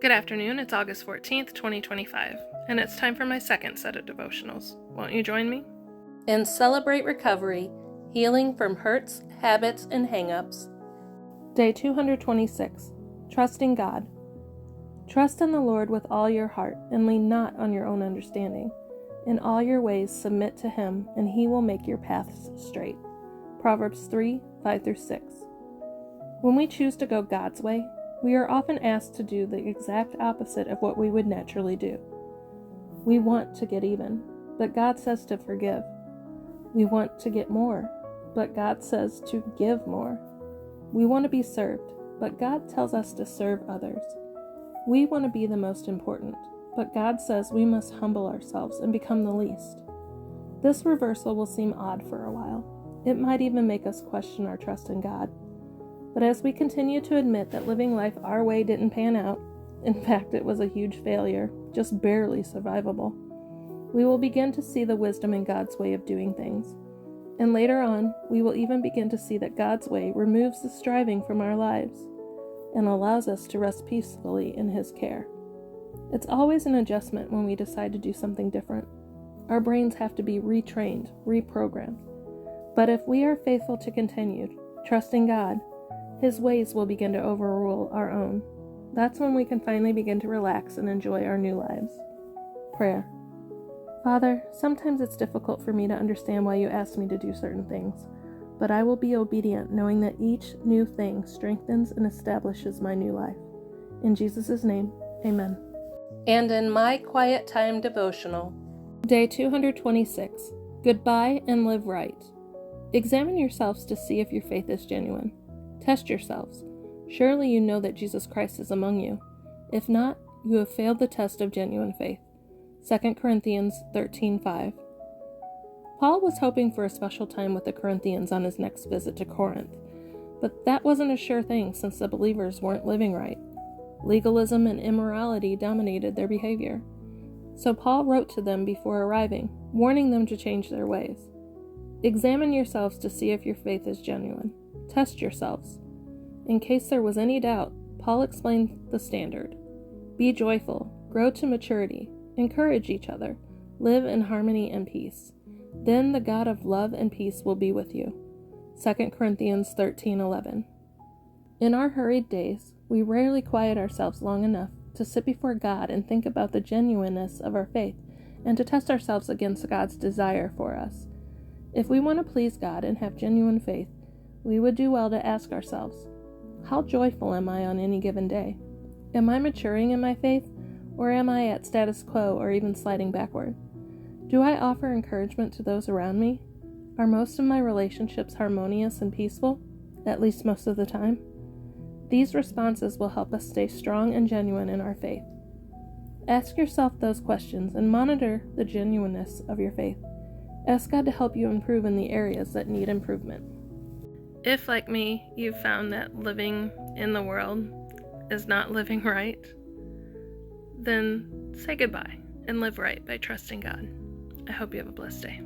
Good afternoon, it's August 14th, 2025, and it's time for my second set of devotionals. Won't you join me? And celebrate recovery, healing from hurts, habits, and hang-ups. Day 226, Trusting God. Trust in the Lord with all your heart, and lean not on your own understanding. In all your ways submit to Him, and He will make your paths straight. Proverbs 3, 5-6. When we choose to go God's way, we are often asked to do the exact opposite of what we would naturally do. We want to get even, but God says to forgive. We want to get more, but God says to give more. We want to be served, but God tells us to serve others. We want to be the most important, but God says we must humble ourselves and become the least. This reversal will seem odd for a while. It might even make us question our trust in God. But as we continue to admit that living life our way didn't pan out, in fact it was a huge failure, just barely survivable, we will begin to see the wisdom in God's way of doing things. And later on, we will even begin to see that God's way removes the striving from our lives and allows us to rest peacefully in His care. It's always an adjustment when we decide to do something different. Our brains have to be retrained, reprogrammed. But if we are faithful to continue trusting God, His ways will begin to overrule our own. That's when we can finally begin to relax and enjoy our new lives. Prayer. Father, sometimes it's difficult for me to understand why you asked me to do certain things, but I will be obedient knowing that each new thing strengthens and establishes my new life. In Jesus' name, amen. And in my quiet time devotional, Day 226, Goodbye and Live Right. Examine yourselves to see if your faith is genuine. Test yourselves. Surely you know that Jesus Christ is among you. If not, you have failed the test of genuine faith. 2 Corinthians 13:5. Paul was hoping for a special time with the Corinthians on his next visit to Corinth, but that wasn't a sure thing since the believers weren't living right. Legalism and immorality dominated their behavior. So Paul wrote to them before arriving, warning them to change their ways. Examine yourselves to see if your faith is genuine. Test yourselves. In case there was any doubt, Paul explained the standard. Be joyful, grow to maturity, encourage each other, live in harmony and peace. Then the God of love and peace will be with you. 2 Corinthians 13:11. In our hurried days, we rarely quiet ourselves long enough to sit before God and think about the genuineness of our faith and to test ourselves against God's desire for us. If we want to please God and have genuine faith, we would do well to ask ourselves, how joyful am I on any given day? Am I maturing in my faith, or am I at status quo or even sliding backward? Do I offer encouragement to those around me? Are most of my relationships harmonious and peaceful, at least most of the time? These responses will help us stay strong and genuine in our faith. Ask yourself those questions and monitor the genuineness of your faith. Ask God to help you improve in the areas that need improvement. If, like me, you've found that living in the world is not living right, then say goodbye and live right by trusting God. I hope you have a blessed day.